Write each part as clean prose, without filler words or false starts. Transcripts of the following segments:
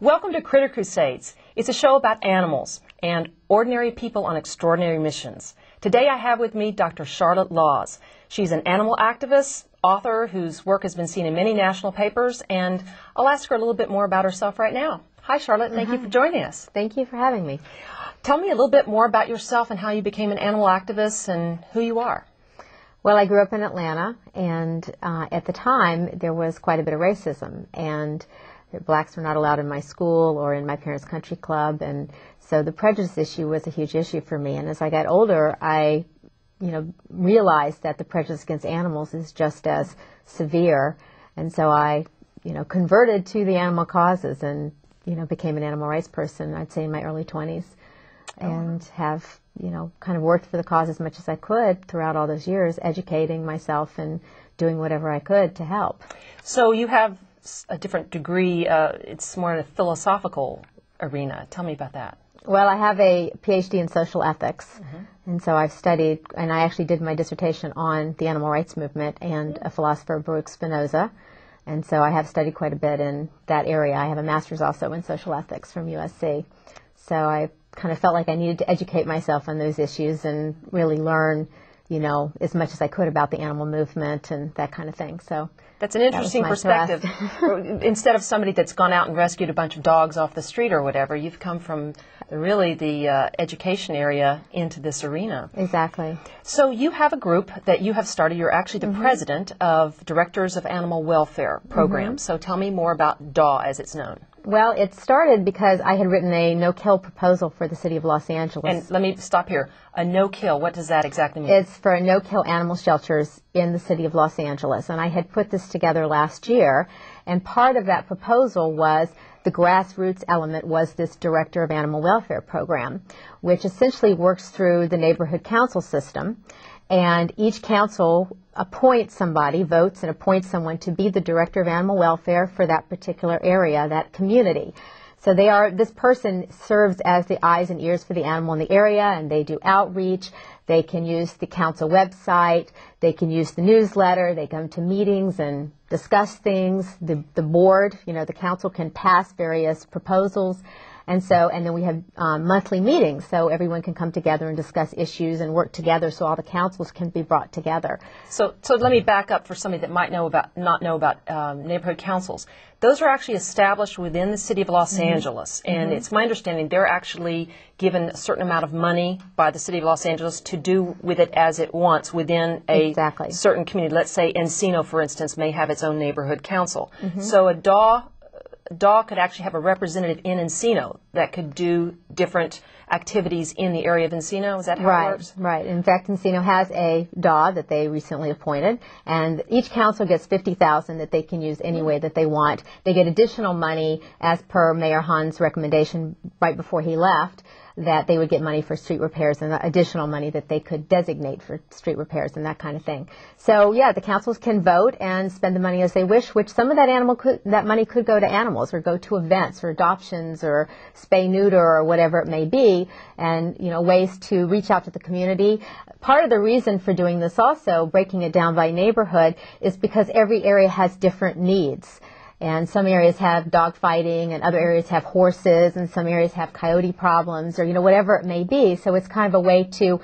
Welcome to Critter Crusades. It's a show about animals and ordinary people on extraordinary missions. Today I have with me Dr. Charlotte Laws. She's an animal activist, author whose work has been seen in many national papers, and I'll ask her a little bit more about herself right now. Hi, Charlotte. Thank you for joining us. Thank you for having me. Tell me a little bit more about yourself and how you became an animal activist and who you are. Well, I grew up in Atlanta, and at the time there was quite a bit of racism, and blacks were not allowed in my school or in my parents' country club, and so the prejudice issue was a huge issue for me. And as I got older, I realized that the prejudice against animals is just as severe, and so I converted to the animal causes and became an animal rights person, I'd say in my early 20s, and have kind of worked for the cause as much as I could throughout all those years, educating myself and doing whatever I could to help. So you have a different degree, it's more in a philosophical arena. Tell me about that. Well, I have a PhD in social ethics, and so I've studied, and I actually did my dissertation on the animal rights movement and a philosopher, Baruch Spinoza, and so I have studied quite a bit in that area. I have a master's also in social ethics from USC, so I kind of felt like I needed to educate myself on those issues and really learn, as much as I could about the animal movement and that kind of thing. So that's an interesting perspective. Instead of somebody that's gone out and rescued a bunch of dogs off the street or whatever, you've come from really the education area into this arena. Exactly. So you have a group that you have started. You're actually the president of Directors of Animal Welfare Programs. So tell me more about DAW as it's known. Well, it started because I had written a no-kill proposal for the city of Los Angeles. And let me stop here. A no-kill, what does that exactly mean? It's for no-kill animal shelters in the city of Los Angeles. And I had put this together last year. And part of that proposal was the grassroots element was this Director of Animal Welfare Program, which essentially works through the neighborhood council system. And each council appoints somebody, votes and appoints someone to be the Director of Animal Welfare for that particular area, that community. So this person serves as the eyes and ears for the animal in the area, and they do outreach. They can use the council website. They can use the newsletter. They come to meetings and discuss things. The board, the council can pass various proposals. And then we have monthly meetings, so everyone can come together and discuss issues and work together, so all the councils can be brought together. So let me back up for somebody that might not know about neighborhood councils. Those are actually established within the city of Los Angeles, and it's my understanding they're actually given a certain amount of money by the city of Los Angeles to do with it as it wants within a certain community. Let's say Encino, for instance, may have its own neighborhood council. So a DAW could actually have a representative in Encino that could do different activities in the area of Encino. Is that how it works? Right. In fact, Encino has a DAW that they recently appointed, and each council gets $50,000 that they can use any way that they want. They get additional money as per Mayor Hahn's recommendation right before he left, that they would get money for street repairs and additional money that they could designate for street repairs and that kind of thing. So yeah, the councils can vote and spend the money as they wish, which some of that money could go to animals or go to events or adoptions or spay-neuter or whatever it may be, and ways to reach out to the community. Part of the reason for doing this also, breaking it down by neighborhood, is because every area has different needs. And some areas have dog fighting, and other areas have horses, and some areas have coyote problems, or whatever it may be. So it's kind of a way to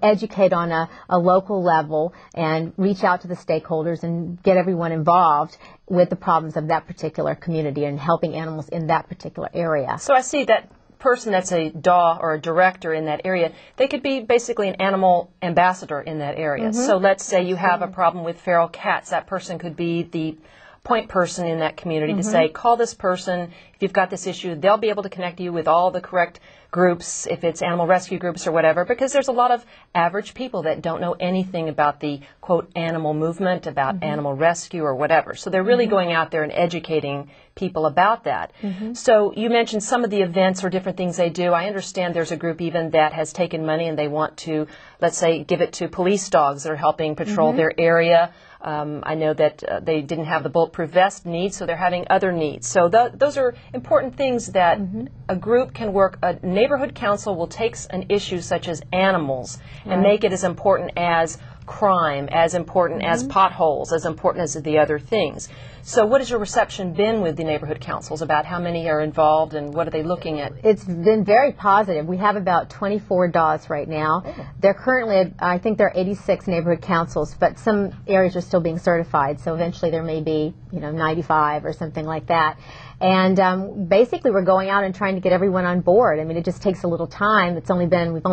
educate on a local level and reach out to the stakeholders and get everyone involved with the problems of that particular community and helping animals in that particular area. So I see that person that's a DAW or a director in that area, they could be basically an animal ambassador in that area. So let's say you have a problem with feral cats. That person could be the point person in that community to say, call this person if you've got this issue. They'll be able to connect you with all the correct groups, if it's animal rescue groups or whatever, because there's a lot of average people that don't know anything about the, quote, animal movement, about animal rescue or whatever. So they're really going out there and educating people about that. So you mentioned some of the events or different things they do. I understand there's a group even that has taken money and they want to, let's say, give it to police dogs that are helping patrol their area. I know that they didn't have the bulletproof vest needs, so they're having other needs. So those are important things that a group can work. A neighborhood council will take an issue such as animals and make it as important as crime, as important as potholes, as important as the other things. So what has your reception been with the neighborhood councils about how many are involved and what are they looking at? It's been very positive. We have about 24 DAWs right now. They're currently, I think there are 86 neighborhood councils, but some areas are still being certified, so eventually there may be, 95 or something like that. And basically we're going out and trying to get everyone on board. I mean, it just takes a little time. We've only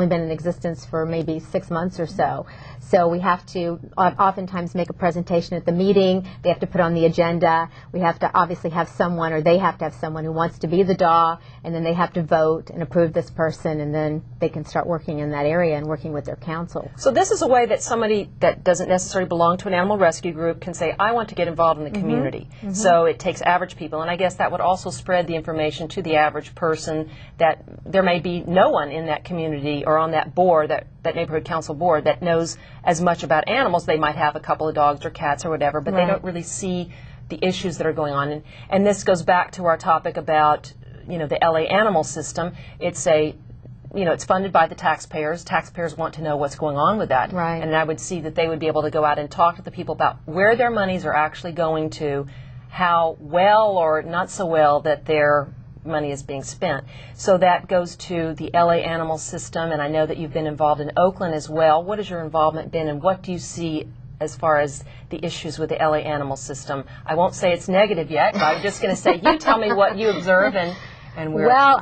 been in existence for maybe 6 months or so. So we have to oftentimes make a presentation at the meeting. They have to put on the agenda. We have to obviously have someone, or they have to have someone who wants to be the DAW, and then they have to vote and approve this person, and then they can start working in that area and working with their council. So this is a way that somebody that doesn't necessarily belong to an animal rescue group can say, I want to get involved in the community. So it takes average people, and I guess that would also spread the information to the average person that there may be no one in that community or on that board, that neighborhood council board, that knows as much about animals. They might have a couple of dogs or cats or whatever, but they don't really see the issues that are going on. And this goes back to our topic about, the LA animal system. It's it's funded by the taxpayers. Taxpayers want to know what's going on with that. Right. And I would see that they would be able to go out and talk to the people about where their monies are actually going to, how well or not so well that their money is being spent. So that goes to the LA animal system, and I know that you've been involved in Oakland as well. What has your involvement been, and what do you see as far as the issues with the LA animal system? I won't say it's negative yet, but I'm just going to say, you tell me what you observe and where. Well,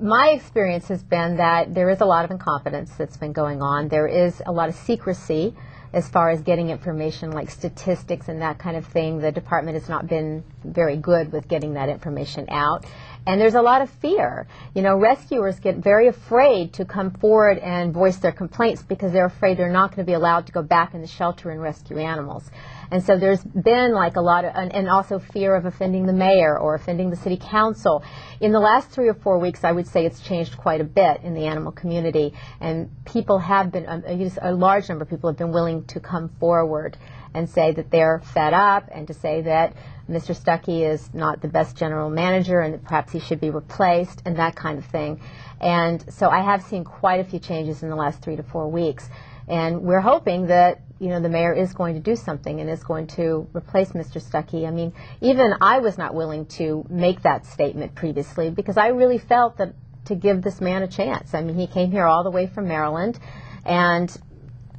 my experience has been that there is a lot of incompetence that's been going on. There is a lot of secrecy as far as getting information like statistics and that kind of thing. The department has not been very good with getting that information out. And there's a lot of fear. Rescuers get very afraid to come forward and voice their complaints because they're afraid they're not going to be allowed to go back in the shelter and rescue animals. And so there's been like a lot of, and also fear of offending the mayor or offending the city council. In the last 3 or 4 weeks, I would say it's changed quite a bit in the animal community. And people have been, a large number of people have been willing to come forward and say that they're fed up, and to say that Mr. Stuckey is not the best general manager and that perhaps he should be replaced, and that kind of thing. And so I have seen quite a few changes in the last 3 to 4 weeks. And we're hoping that, the mayor is going to do something and is going to replace Mr. Stuckey. I mean, even I was not willing to make that statement previously because I really felt that to give this man a chance. I mean, he came here all the way from Maryland, and,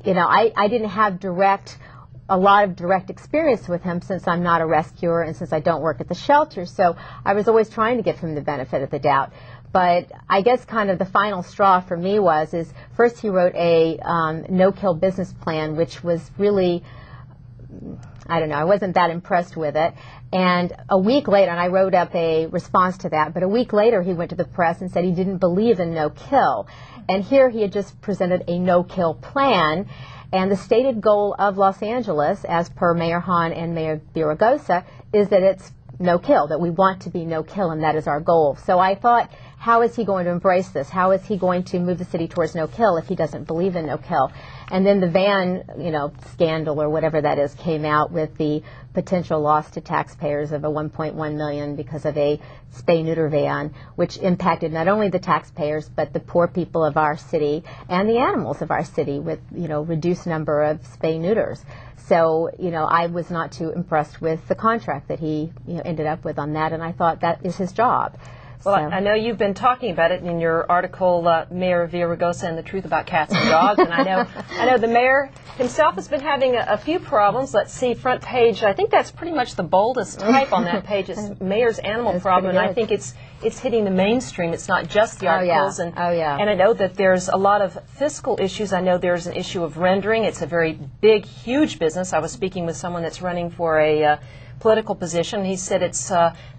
I didn't have a lot of direct experience with him since I'm not a rescuer and since I don't work at the shelter. So I was always trying to give him the benefit of the doubt. But I guess kind of the final straw for me is first he wrote a no-kill business plan, which was really, I don't know, I wasn't that impressed with it. And a week later, and I wrote up a response to that, but a week later he went to the press and said he didn't believe in no-kill. And here he had just presented a no-kill plan. And the stated goal of Los Angeles, as per Mayor Hahn and Mayor Villaraigosa, is that it's no-kill, that we want to be no-kill, and that is our goal. So I thought, how is he going to embrace this? How is he going to move the city towards no-kill if he doesn't believe in no-kill? And then the van, scandal or whatever that is came out with the potential loss to taxpayers of a $1.1 million because of a spay-neuter van, which impacted not only the taxpayers but the poor people of our city and the animals of our city with, reduced number of spay-neuters. So, I was not too impressed with the contract that he ended up with on that, and I thought that is his job. Well, I know you've been talking about it in your article, Mayor Villaraigosa and the Truth About Cats and Dogs, and I know the mayor himself has been having a few problems. Let's see, front page, I think that's pretty much the boldest type on that page. It's Mayor's Animal Problem, and I think it's hitting the mainstream. It's not just the articles. And I know that there's a lot of fiscal issues. I know there's an issue of rendering. It's a very big, huge business. I was speaking with someone that's running for a political position. He said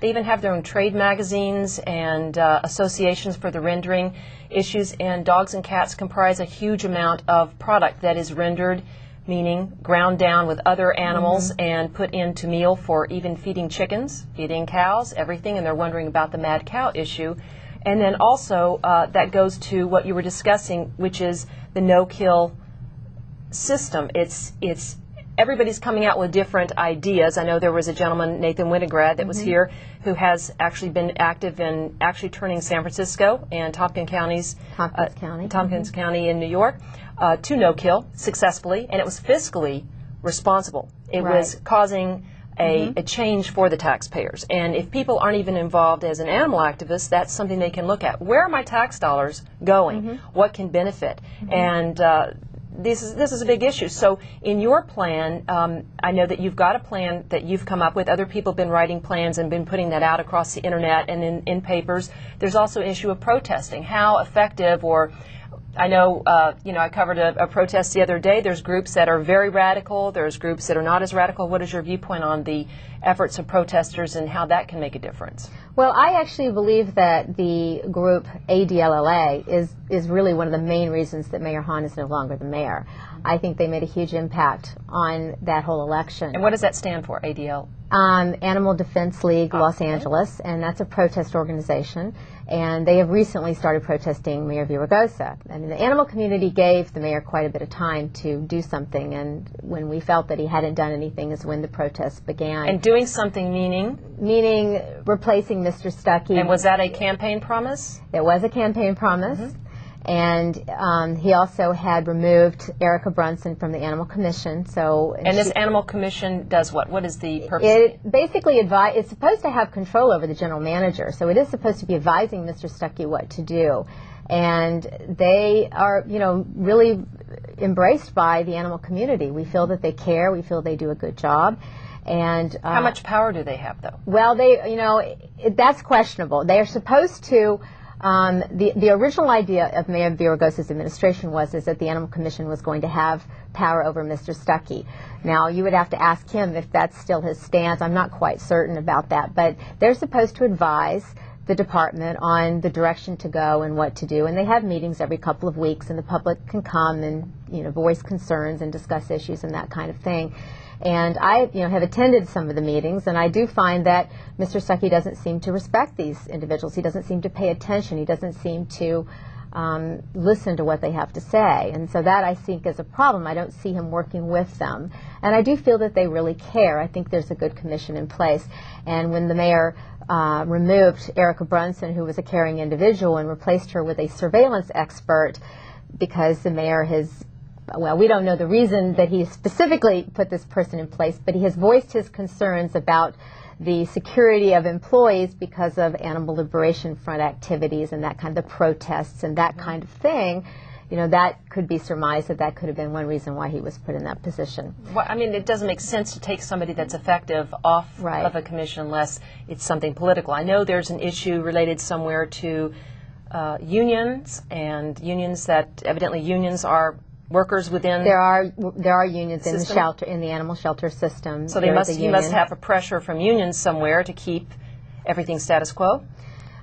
they even have their own trade magazines and associations for the rendering issues, and dogs and cats comprise a huge amount of product that is rendered, meaning ground down with other animals and put into meal for even feeding chickens, feeding cows, everything, and they're wondering about the mad cow issue. And then also that goes to what you were discussing, which is the no-kill system. It's everybody's coming out with different ideas. I know there was a gentleman, Nathan Winograd, that was here, who has actually been active in actually turning San Francisco and Tompkins County in New York to no-kill successfully, and it was fiscally responsible. It was causing a change for the taxpayers. And if people aren't even involved as an animal activist, that's something they can look at. Where are my tax dollars going? What can benefit? And this is a big issue. So in your plan, I know that you've got a plan that you've come up with. Other people have been writing plans and been putting that out across the internet and in papers. There's also an issue of protesting. How effective, or I know, I covered a protest the other day. There's groups that are very radical. There's groups that are not as radical. What is your viewpoint on the efforts of protesters and how that can make a difference? Well, I actually believe that the group ADLLA is really one of the main reasons that Mayor Hahn is no longer the mayor. I think they made a huge impact on that whole election. And what does that stand for, ADL? Animal Defense League Los Angeles, and that's a protest organization. And they have recently started protesting Mayor Villaraigosa. I mean, the animal community gave the mayor quite a bit of time to do something, and when we felt that he hadn't done anything is when the protests began. And doing something meaning? Meaning replacing Mr. Stuckey. And was that a campaign promise? It was a campaign promise. And he also had removed Erica Brunson from the Animal Commission. And this Animal Commission does what? What is the purpose? It basically it's supposed to have control over the general manager. So it is supposed to be advising Mr. Stuckey what to do. And they are, really embraced by the animal community. We feel that they care. We feel they do a good job. And how much power do they have, though? Well, that's questionable. They are supposed to. The original idea of Mayor Villaraigosa's administration is that the Animal Commission was going to have power over Mr. Stuckey. Now, you would have to ask him if that's still his stance. I'm not quite certain about that, but they're supposed to advise the department on the direction to go and what to do, and they have meetings every couple of weeks, and the public can come and voice concerns and discuss issues and that kind of thing. And I, have attended some of the meetings, and I do find that Mr. Stuckey doesn't seem to respect these individuals. He doesn't seem to pay attention. He doesn't seem to listen to what they have to say. And so that, I think, is a problem. I don't see him working with them. And I do feel that they really care. I think there's a good commission in place. And when the mayor removed Erica Brunson, who was a caring individual, and replaced her with a surveillance expert, because the mayor has, well, we don't know the reason that he specifically put this person in place, but he has voiced his concerns about the security of employees because of Animal Liberation Front activities and that kind of protests and that kind of thing. That could be surmised that could have been one reason why he was put in that position. Well, I mean, it doesn't make sense to take somebody that's effective off of a commission unless it's something political. I know there's an issue related somewhere to unions, and unions that evidently unions are workers within. There are unions in the shelter, in the animal shelter system. So he must have a pressure from unions somewhere to keep everything status quo.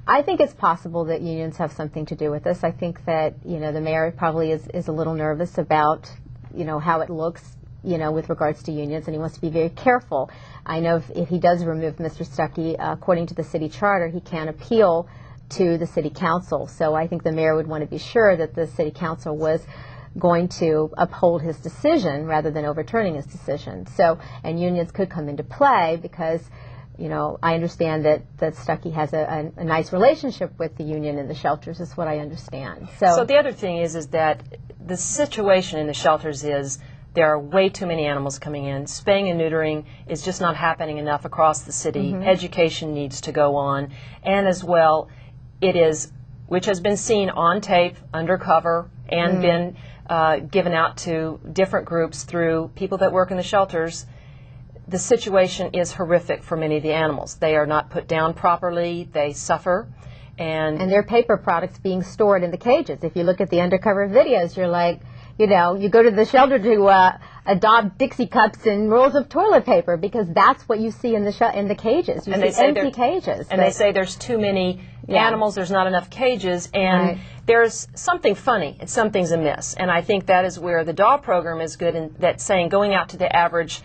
I think it's possible that unions have something to do with this. I think that the mayor probably is a little nervous about how it looks with regards to unions, and he wants to be very careful. I know if he does remove Mr. Stuckey, according to the city charter, he can appeal to the city council. So I think the mayor would want to be sure that the city council was going to uphold his decision rather than overturning his decision. So, and unions could come into play because, I understand that Stuckey has a nice relationship with the union in the shelters, is what I understand. So the other thing is that the situation in the shelters is there are way too many animals coming in. Spaying and neutering is just not happening enough across the city. Education needs to go on. And as well, it is, which has been seen on tape, undercover, and been given out to different groups through people that work in the shelters. The situation is horrific for many of the animals. They are not put down properly. They suffer. And their paper products being stored in the cages. If you look at the undercover videos, you're like, you go to the shelter to adopt Dixie cups and rolls of toilet paper, because that's what you see in the cages. You see empty cages. And they say there's too many animals, there's not enough cages, and there's something funny, and something's amiss. And I think that is where the dog program is good, in that saying, going out to the average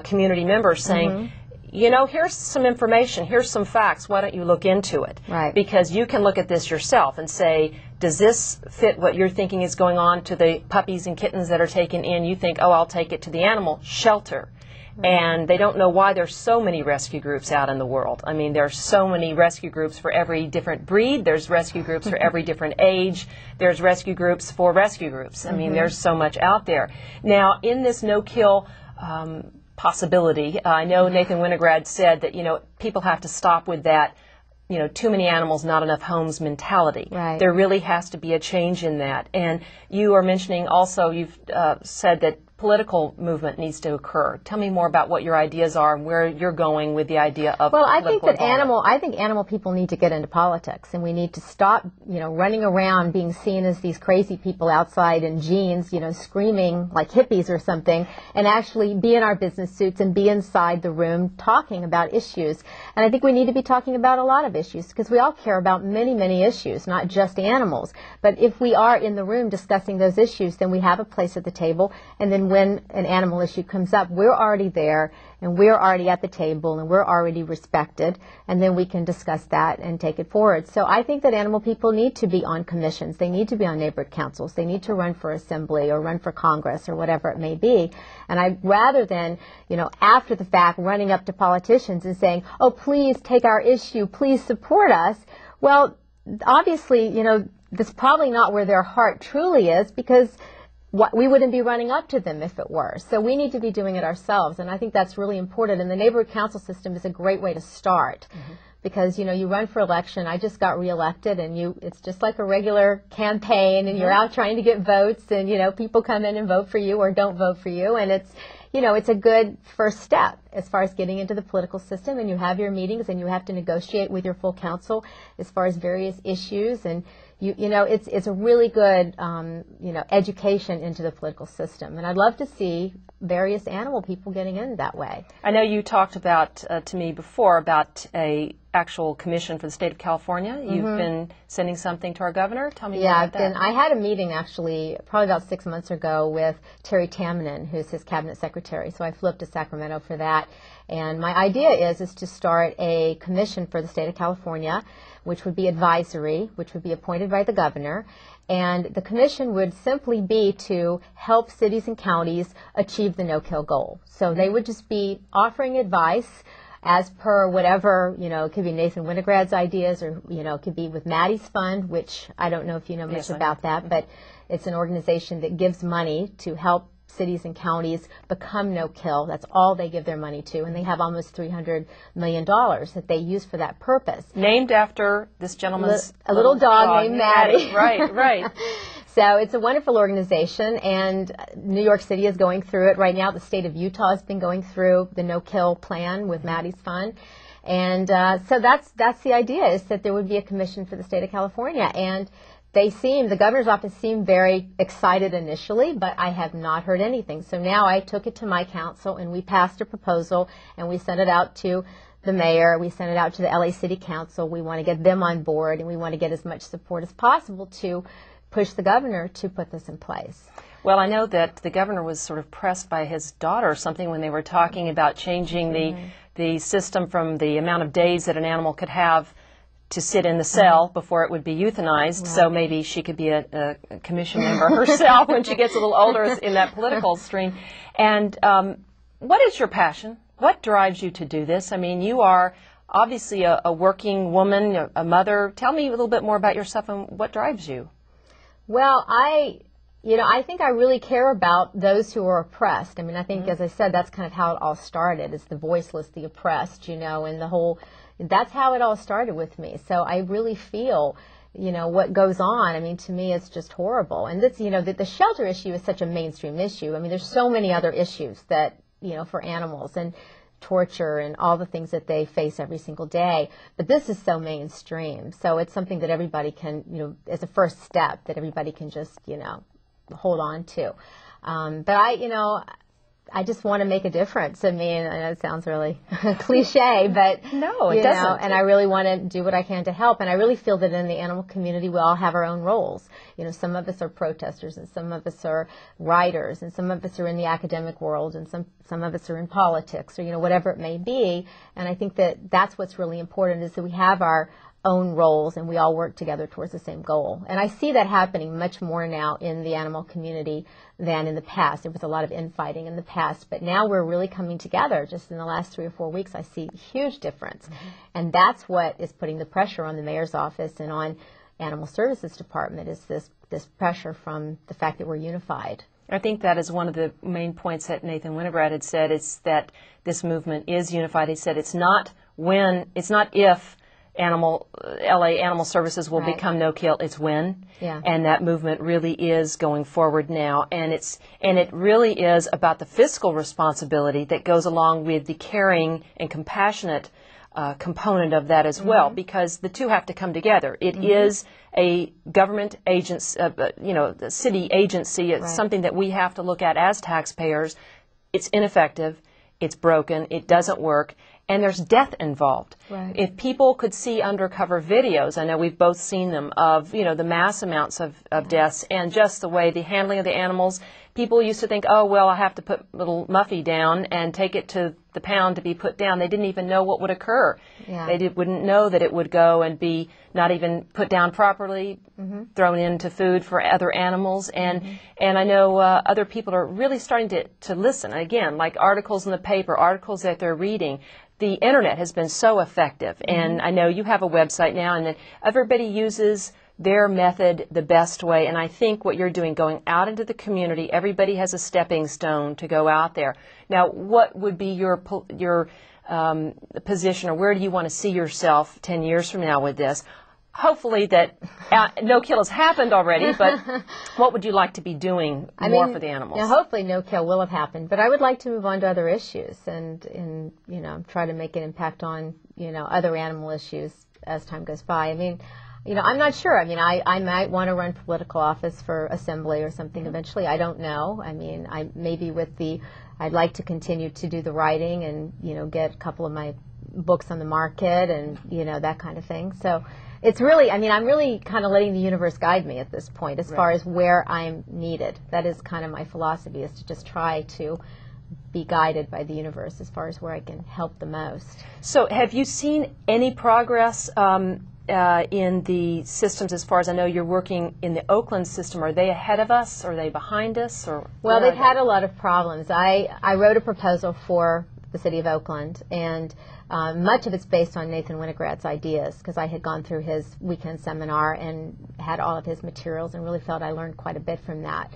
community member, saying, here's some information, here's some facts, why don't you look into it? Right. Because you can look at this yourself and say, does this fit what you're thinking is going on to the puppies and kittens that are taken in? You think, oh, I'll take it to the animal shelter. And they don't know why there's so many rescue groups out in the world. I mean, there's so many rescue groups for every different breed. There's rescue groups for every different age. There's rescue groups for rescue groups. I mean, there's so much out there. Now, in this no-kill possibility. I know Nathan Winograd said that, people have to stop with that, too many animals, not enough homes mentality. Right. There really has to be a change in that. And you are mentioning also, you've said that political movement needs to occur. Tell me more about what your ideas are and where you're going with the idea of well, political involvement. I think animal people need to get into politics, and we need to stop, running around being seen as these crazy people outside in jeans, screaming like hippies or something, and actually be in our business suits and be inside the room talking about issues. And I think we need to be talking about a lot of issues, because we all care about many, many issues, not just animals. But if we are in the room discussing those issues, then we have a place at the table, and then when an animal issue comes up, we're already there, and we're already at the table, and we're already respected, and then we can discuss that and take it forward. So I think that animal people need to be on commissions. They need to be on neighborhood councils. They need to run for assembly or run for Congress or whatever it may be. And rather than, after the fact, running up to politicians and saying, oh, please take our issue, please support us. Well, obviously, that's probably not where their heart truly is, because we wouldn't be running up to them if it were. So we need to be doing it ourselves, and I think that's really important. And the neighborhood council system is a great way to start, because you run for election. I just got reelected, and it's just like a regular campaign, and you're out trying to get votes, and people come in and vote for you or don't vote for you, and it's a good first step as far as getting into the political system. And you have your meetings, and you have to negotiate with your full council as far as various issues, and it's a really good, education into the political system. And I'd love to see various animal people getting in that way. I know you talked about, to me before, about a actual commission for the state of California. You've been sending something to our governor. Tell me more about that. I had a meeting actually probably about 6 months ago with Terry Tamminen, who's his cabinet secretary. So I flew up to Sacramento for that. And my idea is to start a commission for the state of California, which would be advisory, which would be appointed by the governor. And the commission would simply be to help cities and counties achieve the no-kill goal. So they would just be offering advice as per whatever, it could be Nathan Winograd's ideas, or, it could be with Maddie's Fund, which I don't know if you know much about that, but it's an organization that gives money to help cities and counties become no-kill. That's all they give their money to, and they have almost $300 million that they use for that purpose. Named after this gentleman's a little dog named Maddie. Right. So it's a wonderful organization, and New York City is going through it right now. The state of Utah has been going through the no-kill plan with Maddie's Fund. And so that's the idea, is that there would be a commission for the state of California. And the governor's office seemed very excited initially, but I have not heard anything. So now I took it to my council, and we passed a proposal, and we sent it out to the mayor. We sent it out to the LA City Council. We want to get them on board, and we want to get as much support as possible to push the governor to put this in place. Well, I know that the governor was sort of pressed by his daughter or something when they were talking about changing the system from the amount of days that an animal could have to sit in the cell before it would be euthanized. So maybe she could be a commission member herself when she gets a little older in that political stream. And what is your passion? What drives you to do this? I mean, you are obviously a working woman, a mother. Tell me a little bit more about yourself and what drives you. Well, I think I really care about those who are oppressed. I mean, I think, as I said, that's kind of how it all started. It's the voiceless, the oppressed, and that's how it all started with me. So I really feel, what goes on. I mean, to me, it's just horrible. And this, the shelter issue is such a mainstream issue. I mean, there's so many other issues that, for animals, and torture and all the things that they face every single day. But this is so mainstream. So it's something that everybody can, as a first step, that everybody can just, hold on to. But I just want to make a difference. I mean, I know it sounds really cliche, but no, it doesn't. And I really want to do what I can to help. And I really feel that in the animal community, we all have our own roles. Some of us are protesters, and some of us are writers, and some of us are in the academic world, and some of us are in politics, or whatever it may be. And I think that that's what's really important, is that we have our own roles, and we all work together towards the same goal. And I see that happening much more now in the animal community than in the past. There was a lot of infighting in the past, but now we're really coming together. Just in the last 3 or 4 weeks, I see a huge difference. And that's what is putting the pressure on the mayor's office and on Animal Services Department, is this pressure from the fact that we're unified. I think that is one of the main points that Nathan Winograd had said, is that this movement is unified. He said it's not if LA Animal Services will become no-kill, it's when. Yeah. And that movement really is going forward now. And it really is about the fiscal responsibility that goes along with the caring and compassionate component of that as well, because the two have to come together. It is a government agency, the city agency. It's something that we have to look at as taxpayers. It's ineffective. It's broken. It doesn't work. And there's death involved. Right. If people could see undercover videos, I know we've both seen them, of the mass amounts of deaths and just the way the handling of the animals. People used to think, oh, well, I have to put little Muffy down and take it to the pound to be put down. They didn't even know what would occur. Yeah. They wouldn't know that it would go and be not even put down properly, thrown into food for other animals. And I know other people are really starting to listen. Again, like articles in the paper, articles that they're reading. The internet has been so effective. And I know you have a website now, and that everybody uses their method the best way. And I think what you're doing, going out into the community, everybody has a stepping stone to go out there. Now, what would be your position, or where do you want to see yourself 10 years from now with this? Hopefully that no-kill has happened already, but what would you like to be doing more for the animals? Now, hopefully no-kill will have happened, but I would like to move on to other issues and try to make an impact on, other animal issues as time goes by. I mean, I'm not sure. I mean, I might want to run political office for assembly or something eventually. I don't know. I mean, I'd like to continue to do the writing and, get a couple of my books on the market and, that kind of thing. So it's really, I'm really kind of letting the universe guide me at this point as far as where I'm needed. That is kind of my philosophy, is to just try to be guided by the universe as far as where I can help the most. So have you seen any progress in the systems, as far as I know you're working in the Oakland system? Are they ahead of us? Are they behind us? Well, they've had a lot of problems. I wrote a proposal for the city of Oakland, and much of it's based on Nathan Winograd's ideas, because I had gone through his weekend seminar and had all of his materials and really felt I learned quite a bit from that.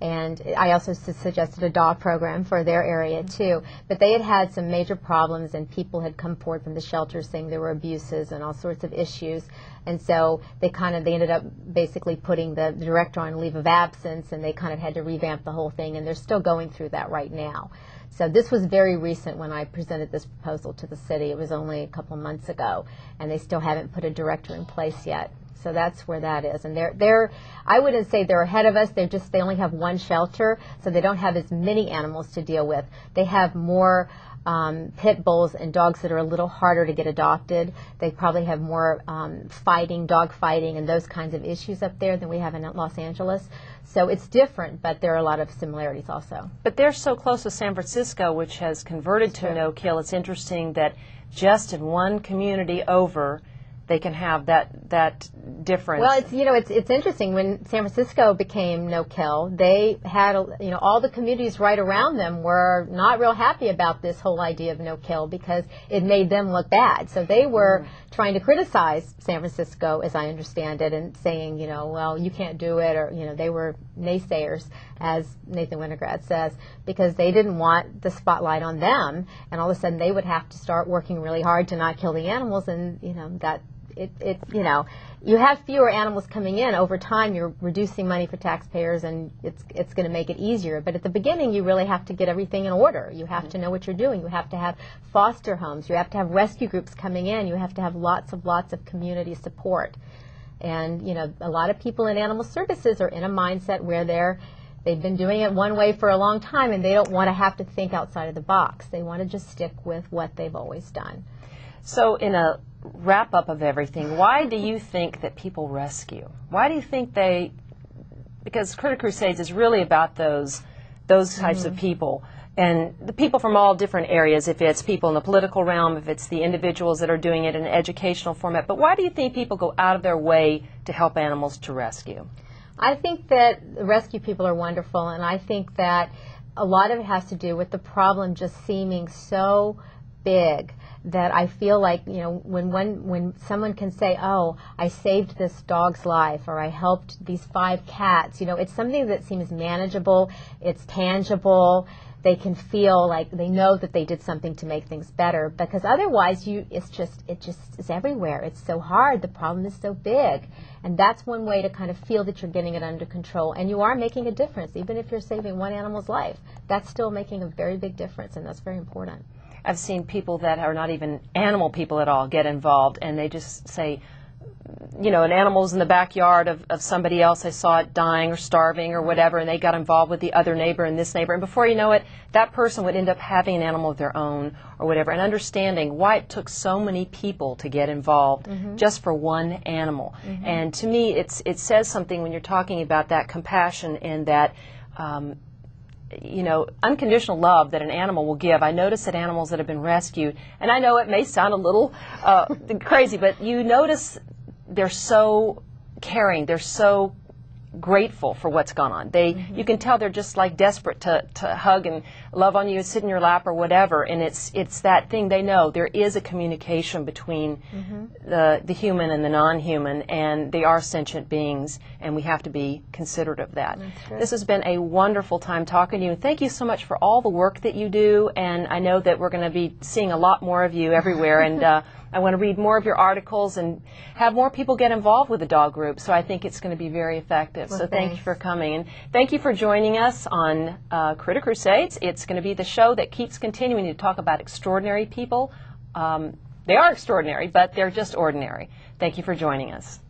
And I also suggested a dog program for their area too. But they had some major problems, and people had come forward from the shelters saying there were abuses and all sorts of issues. And so they ended up basically putting the director on leave of absence, and they kind of had to revamp the whole thing, and they're still going through that right now. So this was very recent when I presented this proposal to the city. It was only a couple months ago, and they still haven't put a director in place yet. So that's where that is. And I wouldn't say they're ahead of us. They only have one shelter, so they don't have as many animals to deal with. They have more pit bulls and dogs that are a little harder to get adopted. They probably have more dog fighting and those kinds of issues up there than we have in Los Angeles. So it's different, but there are a lot of similarities also. But they're so close to San Francisco, which has converted to no-kill. It's interesting that just in one community over, they can have that difference. Well, it's interesting. When San Francisco became no-kill, they had all the communities right around them were not real happy about this whole idea of no-kill, because it made them look bad. So they were trying to criticize San Francisco, as I understand it, and saying, well, you can't do it, or they were naysayers, as Nathan Winograd says, because they didn't want the spotlight on them, and all of a sudden they would have to start working really hard to not kill the animals, and you have fewer animals coming in. Over time, you're reducing money for taxpayers, and it's going to make it easier. But at the beginning, you really have to get everything in order. You have to know what you're doing. You have to have foster homes. You have to have rescue groups coming in. You have to have lots of community support. And a lot of people in animal services are in a mindset where they've been doing it one way for a long time, and they don't want to have to think outside of the box. They want to just stick with what they've always done. So in a wrap-up of everything, why do you think that people rescue? Why do you think because Critter Crusades is really about those types of people, and the people from all different areas, if it's people in the political realm, if it's the individuals that are doing it in an educational format. But why do you think people go out of their way to help animals to rescue? I think that rescue people are wonderful, and I think that a lot of it has to do with the problem just seeming so big that I feel like, you know, when someone can say, oh, I saved this dog's life, or I helped these 5 cats, you know, it's something that seems manageable, it's tangible. They can feel like they know that they did something to make things better, because otherwise it just is everywhere. It's so hard. The problem is so big. And that's one way to kind of feel that you're getting it under control. And you are making a difference. Even if you're saving one animal's life, that's still making a very big difference, and that's very important. I've seen people that are not even animal people at all get involved, and they just say, you know, an animal's in the backyard of somebody else, they saw it dying or starving or whatever, and they got involved with the other neighbor and this neighbor, and before you know it, that person would end up having an animal of their own or whatever, and understanding why it took so many people to get involved just for one animal. And to me, it says something when you're talking about that compassion and that you know, unconditional love that an animal will give. I notice that animals that have been rescued, and I know it may sound a little crazy, but you notice they're so caring, they're so grateful for what's gone on. You can tell they're just like desperate to hug and love on you, sit in your lap or whatever, and it's that thing. They know there is a communication between the human and the non-human, and they are sentient beings, and we have to be considerate of that. This has been a wonderful time talking to you, and thank you so much for all the work that you do, and I know that we're going to be seeing a lot more of you everywhere, and I want to read more of your articles and have more people get involved with the dog group, so I think it's going to be very effective. Well, so thank you for coming, and thank you for joining us on Critter Crusades. It's going to be the show that keeps continuing to talk about extraordinary people. They are extraordinary, but they're just ordinary. Thank you for joining us.